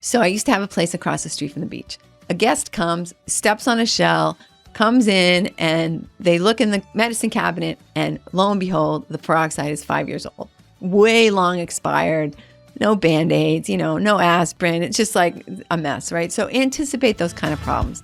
So I used to have a place across the street from the beach. A guest comes, steps on a shell, comes in, and they look in the medicine cabinet, and lo and behold, the peroxide is 5 years old. Way long expired, no Band-Aids, no aspirin. It's just like a mess, right? So anticipate those kind of problems.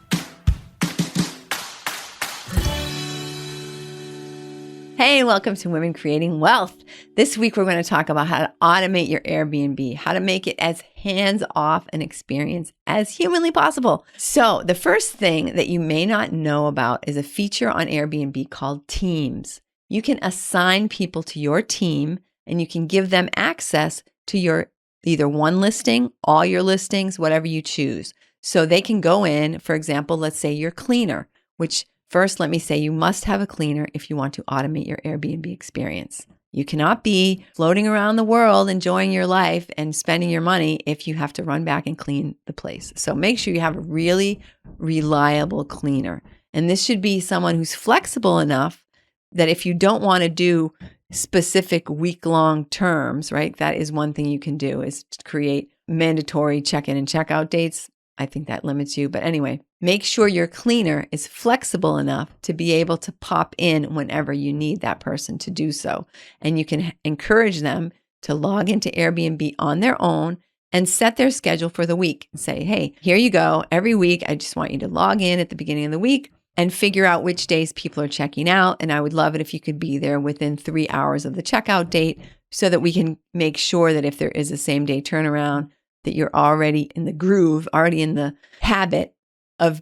Hey, welcome to Women Creating Wealth. This week, we're going to talk about how to automate your Airbnb, how to make it as hands-off an experience as humanly possible. So the first thing that you may not know about is a feature on Airbnb called Teams. You can assign people to your team, and you can give them access to your either one listing, all your listings, whatever you choose. So they can go in, for example, let's say your cleaner, which first, let me say you must have a cleaner if you want to automate your Airbnb experience. You cannot be floating around the world enjoying your life and spending your money if you have to run back and clean the place. So make sure you have a really reliable cleaner. And this should be someone who's flexible enough that if you don't want to do specific week-long terms, right? That is one thing you can do, is to create mandatory check-in and check-out dates. I think that limits you. But anyway, make sure your cleaner is flexible enough to be able to pop in whenever you need that person to do so. And you can encourage them to log into Airbnb on their own and set their schedule for the week and say, hey, here you go. Every week, I just want you to log in at the beginning of the week and figure out which days people are checking out. And I would love it if you could be there within 3 hours of the checkout date so that we can make sure that if there is a same day turnaround, that you're already in the groove, already in the habit of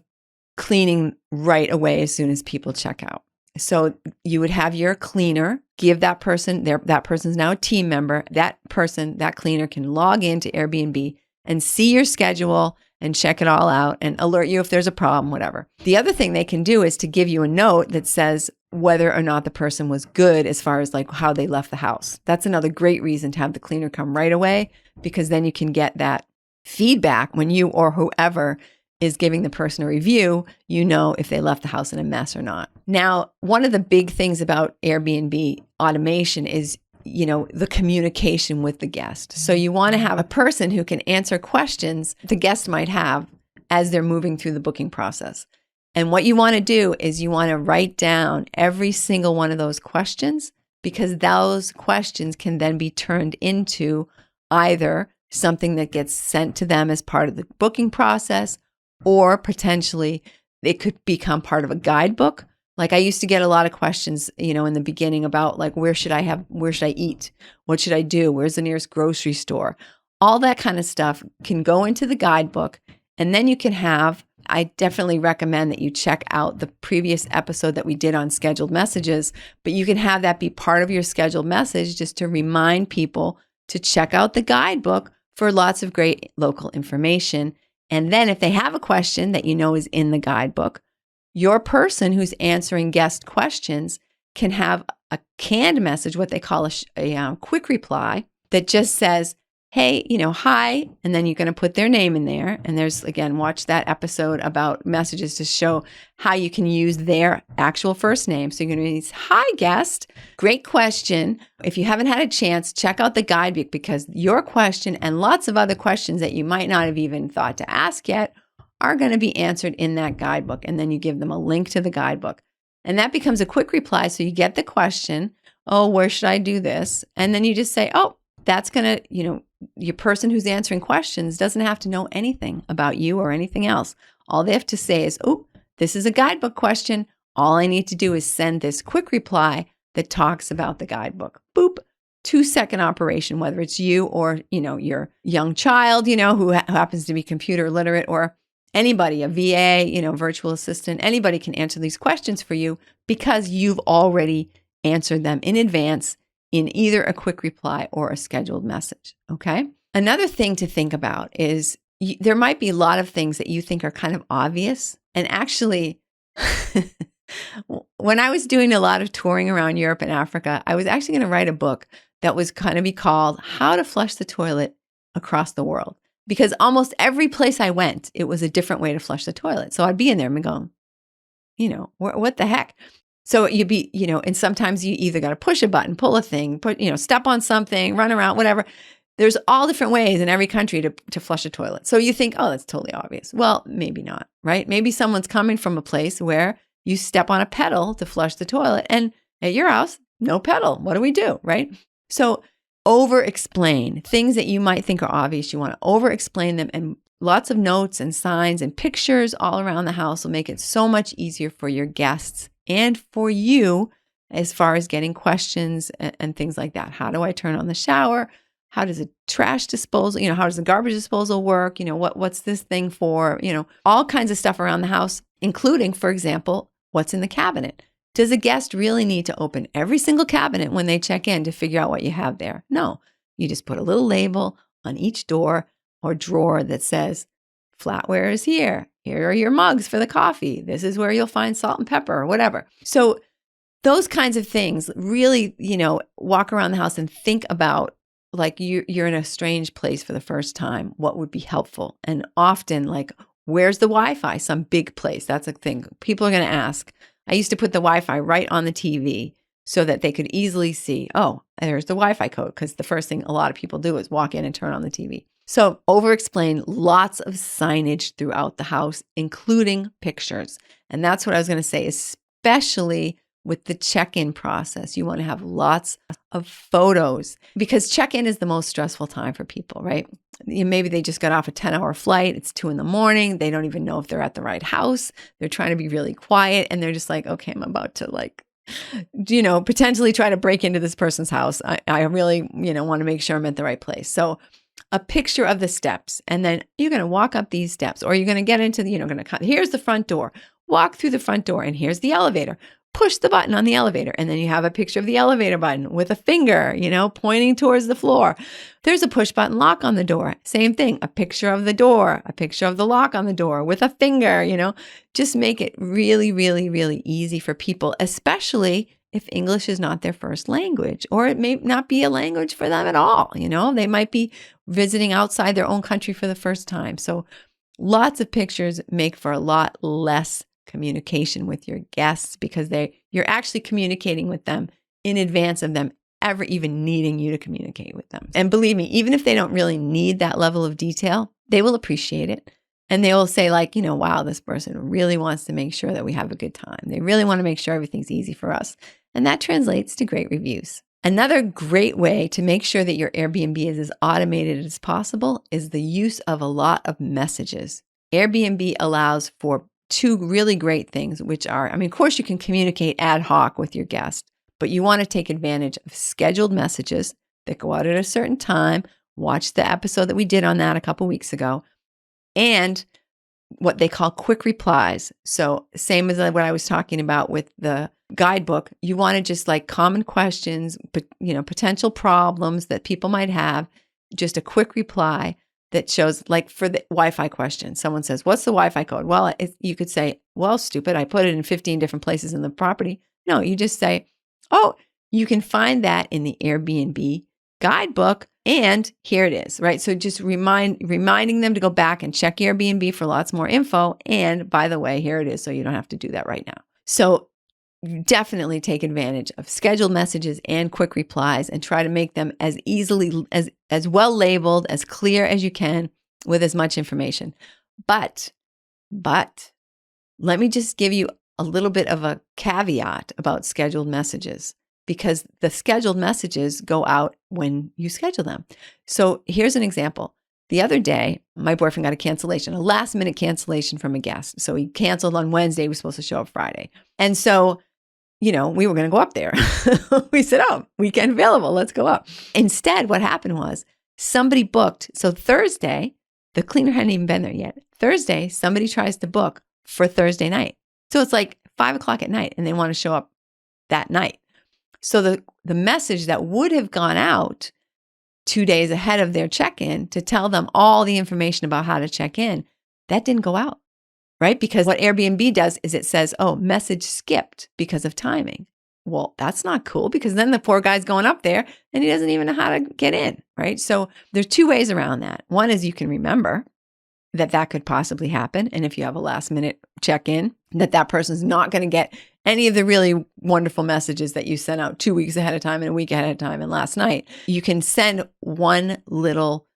cleaning right away as soon as people check out. So you would have your cleaner give that person, that person's now a team member, that cleaner can log into Airbnb and see your schedule and check it all out and alert you if there's a problem, whatever. The other thing they can do is to give you a note that says whether or not the person was good as far as like how they left the house. That's another great reason to have the cleaner come right away, because then you can get that feedback when you or whoever is giving the person a review, you know if they left the house in a mess or not. Now, one of the big things about Airbnb automation is the communication with the guest. So you want to have a person who can answer questions the guest might have as they're moving through the booking process. And what you want to do is you want to write down every single one of those questions, because those questions can then be turned into either something that gets sent to them as part of the booking process, or potentially it could become part of a guidebook. Like I used to get a lot of questions, in the beginning about like, where should I eat? What should I do? Where's the nearest grocery store? All that kind of stuff can go into the guidebook. And then you can I definitely recommend that you check out the previous episode that we did on scheduled messages, but you can have that be part of your scheduled message just to remind people to check out the guidebook for lots of great local information. And then if they have a question that is in the guidebook, your person who's answering guest questions can have a canned message, what they call a quick reply, that just says, hey, hi, and then you're going to put their name in there. And there's, again, watch that episode about messages to show how you can use their actual first name. So you're going to use, hi, guest, great question. If you haven't had a chance, check out the guidebook, because your question and lots of other questions that you might not have even thought to ask yet are going to be answered in that guidebook. And then you give them a link to the guidebook. And that becomes a quick reply. So you get the question, oh, where should I do this? And then you just say, oh, that's going to, your person who's answering questions doesn't have to know anything about you or anything else. All they have to say is, oh, this is a guidebook question. All I need to do is send this quick reply that talks about the guidebook. Boop. 2-second operation, whether it's you or, your young child, who happens to be computer literate, or anybody, a VA, virtual assistant, anybody can answer these questions for you because you've already answered them in advance in either a quick reply or a scheduled message, okay? Another thing to think about is there might be a lot of things that you think are kind of obvious. And actually, when I was doing a lot of touring around Europe and Africa, I was actually going to write a book that was going to be called How to Flush the Toilet Across the World. Because almost every place I went, it was a different way to flush the toilet. So I'd be in there and going, what the heck? So you'd be, and sometimes you either got to push a button, pull a thing, step on something, run around, whatever. there's all different ways in every country to flush a toilet. So you think, oh, that's totally obvious. Well, maybe not, right? Maybe someone's coming from a place where you step on a pedal to flush the toilet, and at your house, no pedal. What do we do, right? So over-explain things that you might think are obvious. You want to over-explain them, and lots of notes and signs and pictures all around the house will make it so much easier for your guests and for you as far as getting questions and things like that. How do I turn on the shower? How does a trash disposal, how does the garbage disposal work? What's this thing for? All kinds of stuff around the house, including, for example, what's in the cabinet. Does a guest really need to open every single cabinet when they check in to figure out what you have there? No, you just put a little label on each door or drawer that says, flatware is here. Here are your mugs for the coffee. This is where you'll find salt and pepper or whatever. So those kinds of things really, walk around the house and think about, like, you're in a strange place for the first time. What would be helpful? And often, like, where's the Wi-Fi? Some big place. That's a thing. People are going to ask. I used to put the Wi-Fi right on the TV so that they could easily see, oh, there's the Wi-Fi code, because the first thing a lot of people do is walk in and turn on the TV. So over-explain lots of signage throughout the house, including pictures. And that's what I was going to say, especially with the check-in process. You want to have lots of photos, because check-in is the most stressful time for people, right? Maybe they just got off a 10-hour flight. It's 2 a.m. They don't even know if they're at the right house. They're trying to be really quiet, and they're just like, okay, I'm about to potentially try to break into this person's house. I really, want to make sure I'm at the right place. So a picture of the steps, and then you're going to walk up these steps, or you're going to get into here's the front door, walk through the front door, and here's the elevator. Push the button on the elevator, and then you have a picture of the elevator button with a finger, pointing towards the floor. There's a push button lock on the door. Same thing, a picture of the door, a picture of the lock on the door with a finger, Just make it really, really, really easy for people, especially if English is not their first language, or it may not be a language for them at all. They might be visiting outside their own country for the first time. So lots of pictures make for a lot less communication with your guests, because you're actually communicating with them in advance of them ever even needing you to communicate with them. And believe me, even if they don't really need that level of detail, they will appreciate it. And they will say, like, wow, this person really wants to make sure that we have a good time. They really want to make sure everything's easy for us. And that translates to great reviews. Another great way to make sure that your Airbnb is as automated as possible is the use of a lot of messages. Airbnb allows for 2 really great things, which are, of course, you can communicate ad hoc with your guest, but you want to take advantage of scheduled messages that go out at a certain time. Watch the episode that we did on that a couple weeks ago. And what they call quick replies. So same as what I was talking about with the guidebook, you want to just, like, common questions, but potential problems that people might have, just a quick reply that shows, like, for the Wi-Fi question, someone says, what's the Wi-Fi code? Well, you could say, well, stupid, I put it in 15 different places in the property. No, you just say, oh, you can find that in the Airbnb guidebook, and here it is, right? So just reminding them to go back and check Airbnb for lots more info. And by the way, here it is, so you don't have to do that right now. So definitely take advantage of scheduled messages and quick replies, and try to make them as easily, as well labeled, as clear as you can, with as much information. But let me just give you a little bit of a caveat about scheduled messages, because the scheduled messages go out when you schedule them. So here's an example. The other day, my boyfriend got a last minute cancellation from a guest. So he canceled on Wednesday. He was supposed to show up Friday. And so, we were going to go up there. We said, oh, weekend available. Let's go up. Instead, what happened was somebody booked. So Thursday, the cleaner hadn't even been there yet. Thursday, somebody tries to book for Thursday night. So it's like 5:00 at night, and they want to show up that night. So the message that would have gone out 2 days ahead of their check-in to tell them all the information about how to check in, that didn't go out, right? Because what Airbnb does is it says, oh, message skipped because of timing. Well, that's not cool, because then the poor guy's going up there and he doesn't even know how to get in, right? So there's 2 ways around that. One is you can remember that could possibly happen. And if you have a last minute check-in, that person's not going to get any of the really wonderful messages that you sent out 2 weeks ahead of time and a week ahead of time and last night, you can send one little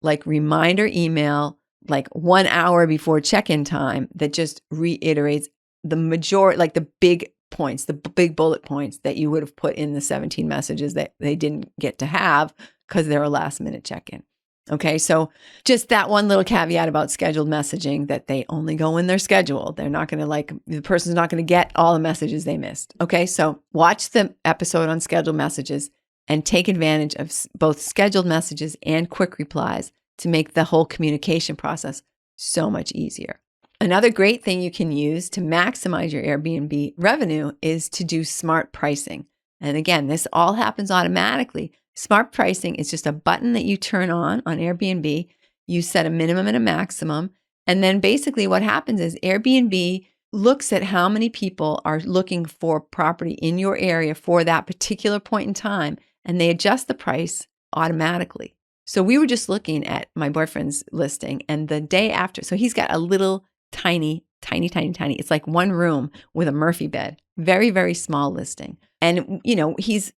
like reminder email like 1 hour before check-in time that just reiterates the majority, like the big points, the big bullet points that you would have put in the 17 messages that they didn't get to have because they're a last minute check-in. Okay, so just that one little caveat about scheduled messaging, that they only go when they're scheduled. They're not going to the person's not going to get all the messages they missed. Okay, so watch the episode on scheduled messages and take advantage of both scheduled messages and quick replies to make the whole communication process so much easier. Another great thing you can use to maximize your Airbnb revenue is to do smart pricing. And again, this all happens automatically. Smart pricing is just a button that you turn on Airbnb. You set a minimum and a maximum. And then basically what happens is Airbnb looks at how many people are looking for property in your area for that particular point in time, and they adjust the price automatically. So we were just looking at my boyfriend's listing, and the day after, so he's got a little tiny. It's like one room with a Murphy bed. Very, very small listing. And, he's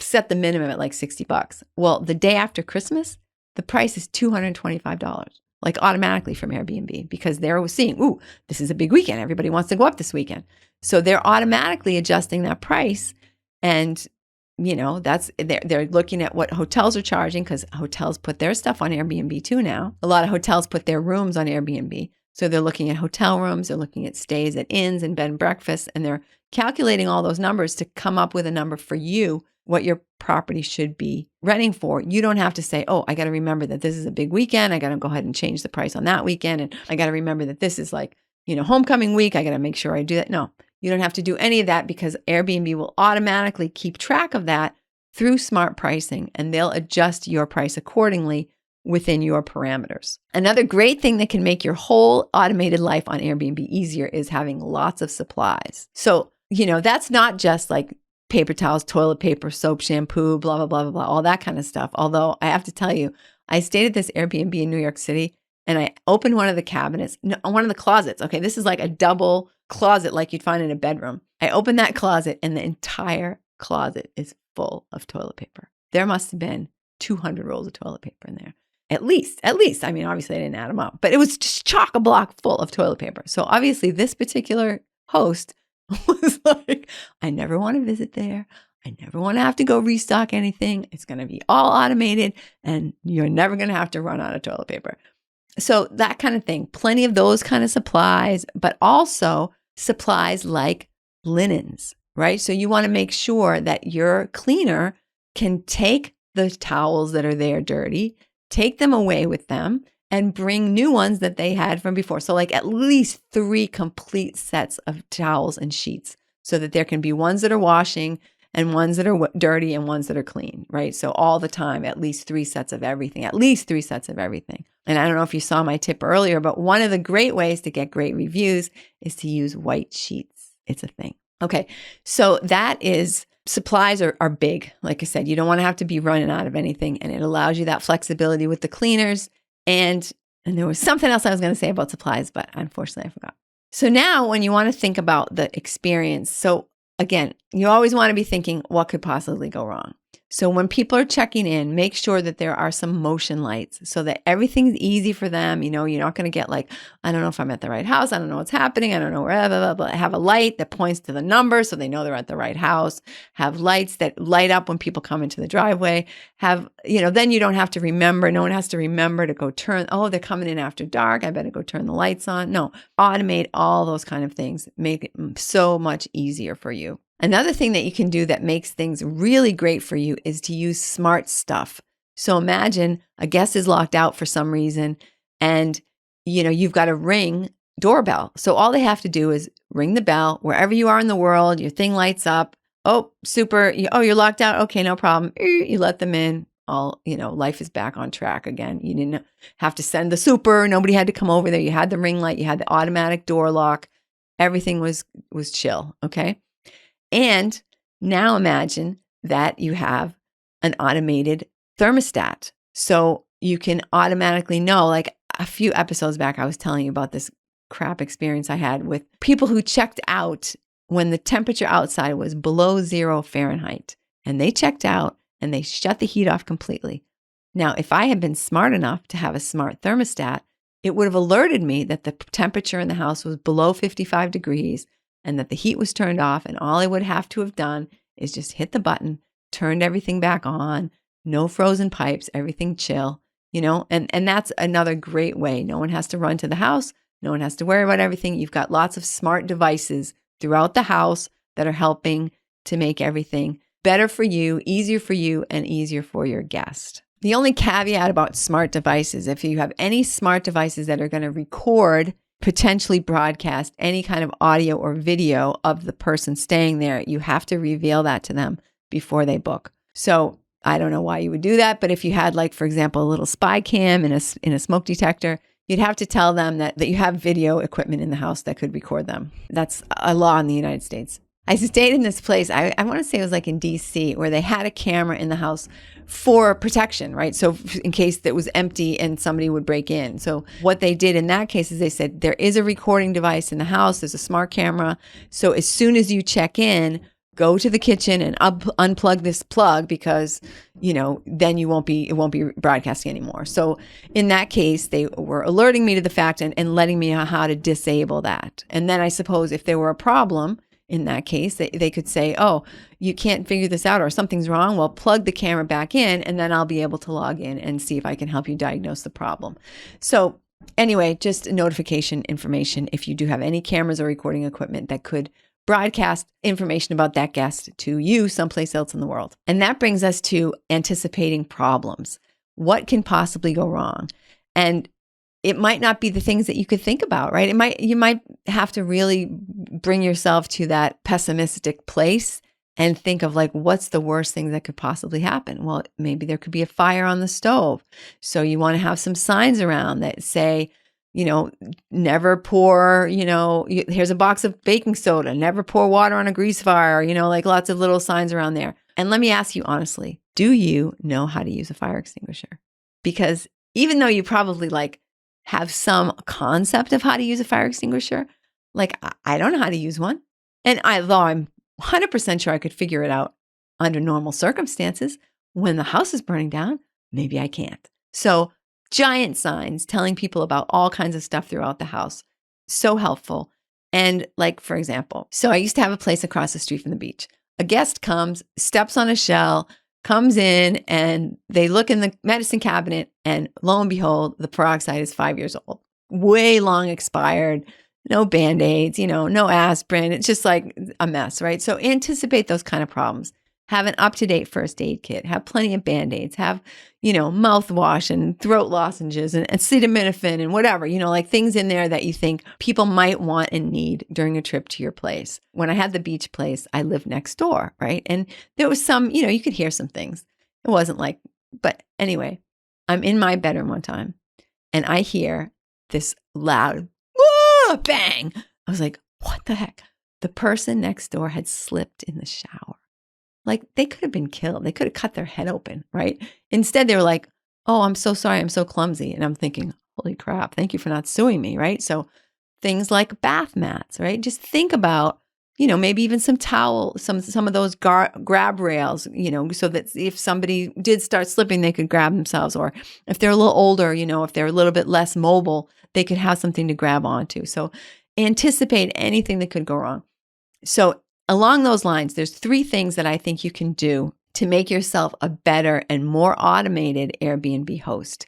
set the minimum at like $60. Well, the day after Christmas, the price is $225, like automatically from Airbnb, because they're seeing, ooh, this is a big weekend. Everybody wants to go up this weekend. So they're automatically adjusting that price. And, they're looking at what hotels are charging, because hotels put their stuff on Airbnb too now. A lot of hotels put their rooms on Airbnb. So they're looking at hotel rooms, they're looking at stays at inns and bed and breakfasts, and they're calculating all those numbers to come up with a number for you, what your property should be renting for. You don't have to say, oh, I got to remember that this is a big weekend. I got to go ahead and change the price on that weekend. And I got to remember that this is like, homecoming week. I got to make sure I do that. No, you don't have to do any of that, because Airbnb will automatically keep track of that through smart pricing, and they'll adjust your price accordingly within your parameters. Another great thing that can make your whole automated life on Airbnb easier is having lots of supplies. So, that's not just like paper towels, toilet paper, soap, shampoo, blah, blah, blah, blah, blah, all that kind of stuff. Although I have to tell you, I stayed at this Airbnb in New York City, and I opened one of the cabinets, one of the closets. Okay, this is like a double closet like you'd find in a bedroom. I opened that closet, and the entire closet is full of toilet paper. There must have been 200 rolls of toilet paper in there. At least. I mean, obviously I didn't add them up, but it was just chock-a-block full of toilet paper. So obviously this particular host was like, I never want to visit there. I never want to have to go restock anything. It's going to be all automated, and you're never going to have to run out of toilet paper. So that kind of thing, plenty of those kind of supplies, but also supplies like linens, right? So you want to make sure that your cleaner can take the towels that are there dirty, take them away with them, and bring new ones that they had from before. So like at least 3 complete sets of towels and sheets, so that there can be ones that are washing and ones that are dirty and ones that are clean, right? So all the time, at least 3 sets of everything, And I don't know if you saw my tip earlier, but one of the great ways to get great reviews is to use white sheets. It's a thing. Okay, so that is, supplies are big. Like I said, you don't want to have to be running out of anything, and it allows you that flexibility with the cleaners. And there was something else I was going to say about supplies, but unfortunately I forgot. So now when you want to think about the experience, so again, you always want to be thinking, what could possibly go wrong? So when people are checking in, make sure that there are some motion lights so that everything's easy for them. You're not going to get like, I don't know if I'm at the right house. I don't know what's happening. I don't know where, blah, blah, blah. Have a light that points to the number so they know they're at the right house. Have lights that light up when people come into the driveway. Then you don't have to remember. No one has to remember to go turn. Oh, they're coming in after dark. I better go turn the lights on. No, automate all those kind of things. Make it so much easier for you. Another thing that you can do that makes things really great for you is to use smart stuff. So imagine a guest is locked out for some reason, and you've got a Ring doorbell. So all they have to do is ring the bell wherever you are in the world. Your thing lights up. Oh, super. You're locked out. Okay, no problem. You let them in. Life is back on track again. You didn't have to send the super. Nobody had to come over there. You had the ring light. You had the automatic door lock. Everything was chill. Okay. And now imagine that you have an automated thermostat. So you can automatically know, like a few episodes back, I was telling you about this crap experience I had with people who checked out when the temperature outside was below 0 Fahrenheit, and they checked out and they shut the heat off completely. Now, if I had been smart enough to have a smart thermostat, it would have alerted me that the temperature in the house was below 55 degrees and that the heat was turned off, and all I would have to have done is just hit the button, turned everything back on, no frozen pipes, everything chill, and that's another great way. No one has to run to the house. No one has to worry about everything. You've got lots of smart devices throughout the house that are helping to make everything better for you, and easier for your guest. The only caveat about smart devices, if you have any smart devices that are going to record, potentially broadcast any kind of audio or video of the person staying there, you have to reveal that to them before they book. So I don't know why you would do that, but if you had, like, for example, a little spy cam in a smoke detector, you'd have to tell them that you have video equipment in the house that could record them. That's a law in the United States. I stayed in this place, I want to say it was like in DC, where they had a camera in the house for protection, right? So in case it was empty and somebody would break in. So what they did in that case is they said, there is a recording device in the house. There's a smart camera. So as soon as you check in, go to the kitchen and unplug this plug, because, then it won't be broadcasting anymore. So in that case, they were alerting me to the fact and letting me know how to disable that. And then I suppose if there were a problem in that case, they could say, oh, you can't figure this out or something's wrong. Well, plug the camera back in and then I'll be able to log in and see if I can help you diagnose the problem. So anyway, just notification information if you do have any cameras or recording equipment that could broadcast information about that guest to you someplace else in the world. And that brings us to anticipating problems. What can possibly go wrong? And it might not be the things that you could think about, right? You might have to really bring yourself to that pessimistic place and think of, like, what's the worst thing that could possibly happen? Well, maybe there could be a fire on the stove. So you want to have some signs around that say, never pour, here's a box of baking soda, never pour water on a grease fire, like lots of little signs around there. And let me ask you honestly, do you know how to use a fire extinguisher? Because even though you probably have some concept of how to use a fire extinguisher, I don't know how to use one. And although I'm 100% sure I could figure it out under normal circumstances, when the house is burning down, maybe I can't. So giant signs telling people about all kinds of stuff throughout the house. So helpful. And for example, so I used to have a place across the street from the beach. A guest comes, steps on a shell, comes in, and they look in the medicine cabinet, and lo and behold, the peroxide is 5 years old, way long expired, no Band-Aids, no aspirin. It's just like a mess, right? So anticipate those kind of problems. Have an up-to-date first aid kit. Have plenty of Band-Aids. Have, mouthwash and throat lozenges and acetaminophen and whatever, things in there that you think people might want and need during a trip to your place. When I had the beach place, I lived next door, right? And there was some, you could hear some things. It wasn't but anyway, I'm in my bedroom one time and I hear this loud bang. I was like, what the heck? The person next door had slipped in the shower. They could have been killed. They could have cut their head open, right? Instead, they were like, oh, I'm so sorry. I'm so clumsy. And I'm thinking, holy crap, thank you for not suing me, right? So things like bath mats, right? Just think about, maybe even some towel, some of those grab rails, so that if somebody did start slipping, they could grab themselves. Or if they're a little older, if they're a little bit less mobile, they could have something to grab onto. So anticipate anything that could go wrong. So along those lines, there's 3 things that I think you can do to make yourself a better and more automated Airbnb host.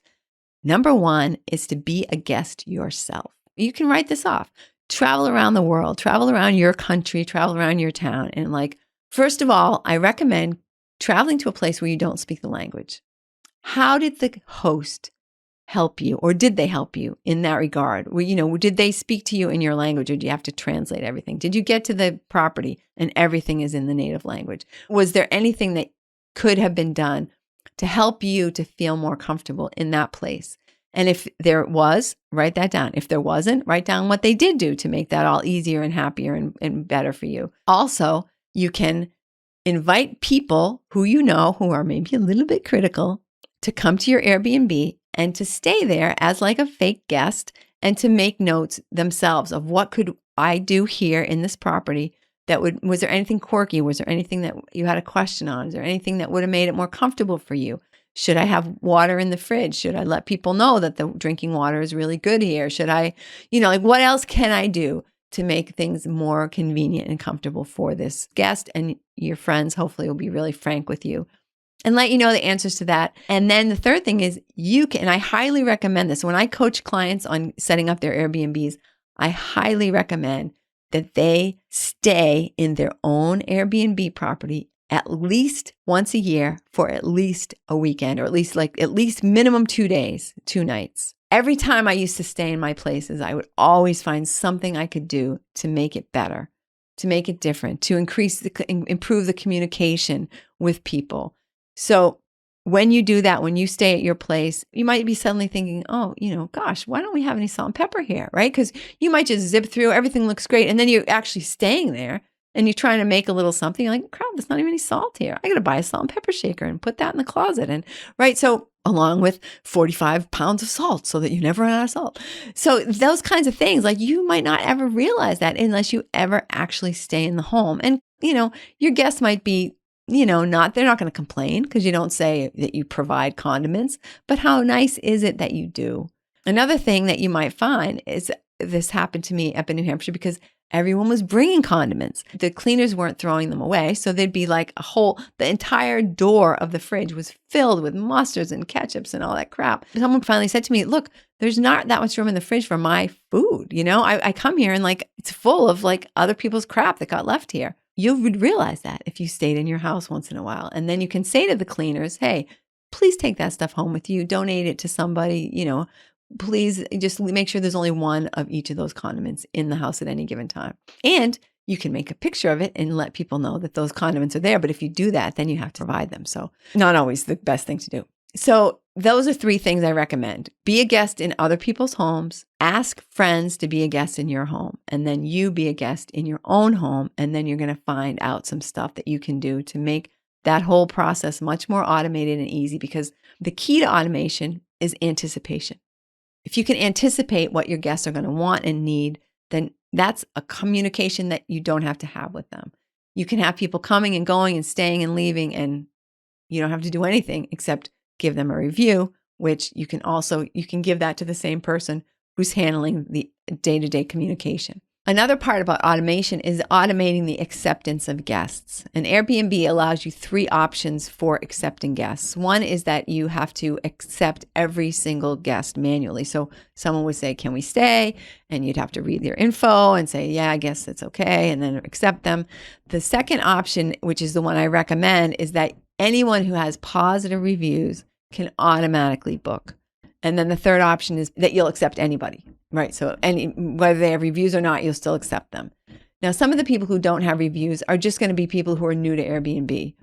Number 1 is to be a guest yourself. You can write this off. Travel around the world, travel around your country, travel around your town. And first of all, I recommend traveling to a place where you don't speak the language. How did the host help you, or did they help you in that regard? Did they speak to you in your language, or do you have to translate everything? Did you get to the property and everything is in the native language? Was there anything that could have been done to help you to feel more comfortable in that place? And if there was, write that down. If there wasn't, write down what they did do to make that all easier and happier and better for you. Also, you can invite people who who are maybe a little bit critical to come to your Airbnb and to stay there as a fake guest and to make notes themselves of what could I do here in this property was there anything quirky? Was there anything that you had a question on? Is there anything that would have made it more comfortable for you? Should I have water in the fridge? Should I let people know that the drinking water is really good here? Should I, like what else can I do to make things more convenient and comfortable for this guest? And your friends hopefully will be really frank with you and let you know the answers to that. And then the third thing is and I highly recommend this. When I coach clients on setting up their Airbnbs, I highly recommend that they stay in their own Airbnb property at least once a year for at least a weekend, or at least minimum 2 days, 2 nights. Every time I used to stay in my places, I would always find something I could do to make it better, to make it different, to improve the communication with people. So when you do that, when you stay at your place, you might be suddenly thinking, oh, gosh, why don't we have any salt and pepper here, right? Because you might just zip through, everything looks great, and then you're actually staying there and you're trying to make a little something. You're like, crap, there's not even any salt here. I got to buy a salt and pepper shaker and put that in the closet. And right, so along with 45 pounds of salt so that you never run out of salt. So those kinds of things, like you might not ever realize that unless you ever actually stay in the home. And, your guests might be they're not going to complain because you don't say that you provide condiments, but how nice is it that you do? Another thing that you might find is this happened to me up in New Hampshire because everyone was bringing condiments. The cleaners weren't throwing them away. So there'd be like the entire door of the fridge was filled with mustards and ketchups and all that crap. Someone finally said to me, look, there's not that much room in the fridge for my food. I come here and it's full of other people's crap that got left here. You would realize that if you stayed in your house once in a while. And then you can say to the cleaners, hey, please take that stuff home with you. Donate it to somebody, please just make sure there's only one of each of those condiments in the house at any given time. And you can make a picture of it and let people know that those condiments are there. But if you do that, then you have to provide them. So not always the best thing to do. So those are 3 things I recommend. Be a guest in other people's homes. Ask friends to be a guest in your home. And then you be a guest in your own home. And then you're going to find out some stuff that you can do to make that whole process much more automated and easy, because the key to automation is anticipation. If you can anticipate what your guests are going to want and need, then that's a communication that you don't have to have with them. You can have people coming and going and staying and leaving, and you don't have to do anything except give them a review, which you can give that to the same person who's handling the day-to-day communication. Another part about automation is automating the acceptance of guests. And Airbnb allows you 3 options for accepting guests. One is that you have to accept every single guest manually. So someone would say, can we stay? And you'd have to read their info and say, yeah, I guess it's okay, and then accept them. The second option, which is the one I recommend, is that anyone who has positive reviews can automatically book. And then the third option is that you'll accept anybody, right? So whether they have reviews or not, you'll still accept them. Now, some of the people who don't have reviews are just going to be people who are new to Airbnb.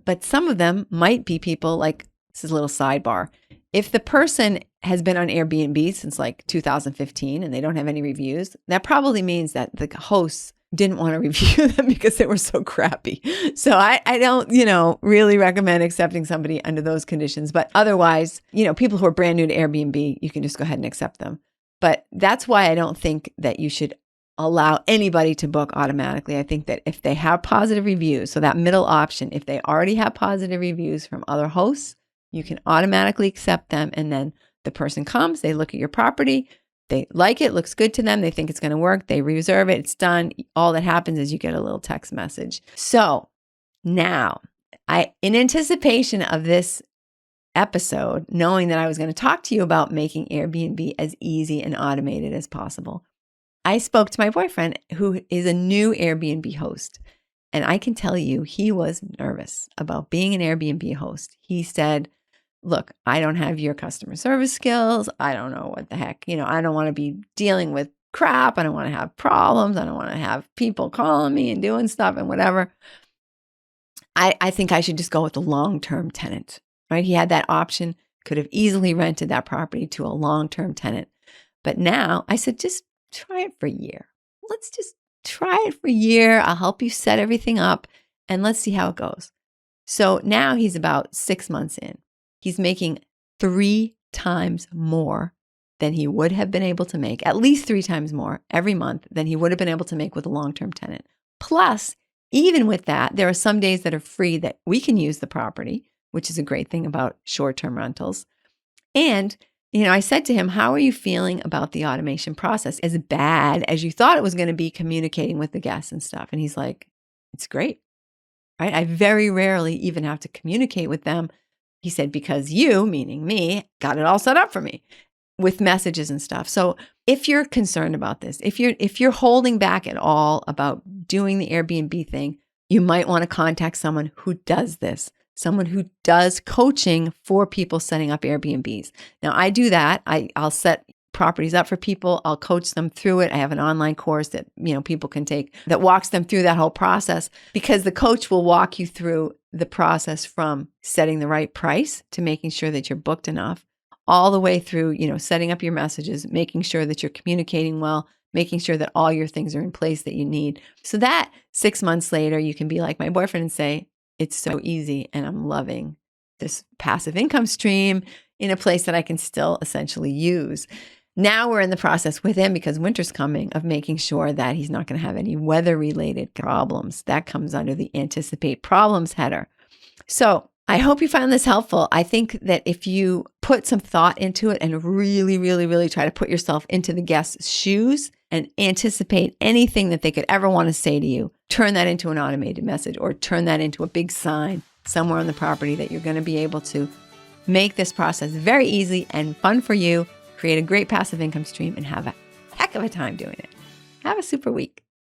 But some of them might be people this is a little sidebar. If the person has been on Airbnb since 2015 and they don't have any reviews, that probably means that the hosts didn't want to review them because they were so crappy. So I don't, really recommend accepting somebody under those conditions. But otherwise, people who are brand new to Airbnb, you can just go ahead and accept them. But that's why I don't think that you should allow anybody to book automatically. I think that if they have positive reviews, so that middle option, if they already have positive reviews from other hosts, you can automatically accept them. And then the person comes, they look at your property, they like it, looks good to them, they think it's going to work, they reserve it, it's done. All that happens is you get a little text message. So now, in anticipation of this episode, knowing that I was going to talk to you about making Airbnb as easy and automated as possible, I spoke to my boyfriend, who is a new Airbnb host. And I can tell you, he was nervous about being an Airbnb host. He said, look, I don't have your customer service skills. I don't know what the heck, I don't want to be dealing with crap. I don't want to have problems. I don't want to have people calling me and doing stuff and whatever. I think I should just go with the long-term tenant, right? He had that option, could have easily rented that property to a long-term tenant. But now I said, just try it for a year. Let's just try it for a year. I'll help you set everything up and let's see how it goes. So now he's about 6 months in. He's making 3 times more than he would have been able to make, at least 3 times more every month than he would have been able to make with a long-term tenant. Plus, even with that, there are some days that are free that we can use the property, which is a great thing about short-term rentals. And, I said to him, how are you feeling about the automation process? As bad as you thought it was going to be communicating with the guests and stuff? And he's like, it's great, right? I very rarely even have to communicate with them. He said, because you, meaning me, got it all set up for me with messages and stuff. So if you're concerned about this, if you're holding back at all about doing the Airbnb thing, you might want to contact someone who does this, someone who does coaching for people setting up Airbnbs. Now, I do that. I'll set properties up for people. I'll coach them through it. I have an online course that, people can take that walks them through that whole process, because the coach will walk you through the process from setting the right price to making sure that you're booked enough, all the way through, setting up your messages, making sure that you're communicating well, making sure that all your things are in place that you need. So that 6 months later, you can be like my boyfriend and say, it's so easy and I'm loving this passive income stream in a place that I can still essentially use. Now we're in the process with him, because winter's coming, of making sure that he's not going to have any weather-related problems. That comes under the anticipate problems header. So I hope you found this helpful. I think that if you put some thought into it and really, really, really try to put yourself into the guest's shoes and anticipate anything that they could ever want to say to you, turn that into an automated message or turn that into a big sign somewhere on the property, that you're going to be able to make this process very easy and fun for you, create a great passive income stream, and have a heck of a time doing it. Have a super week.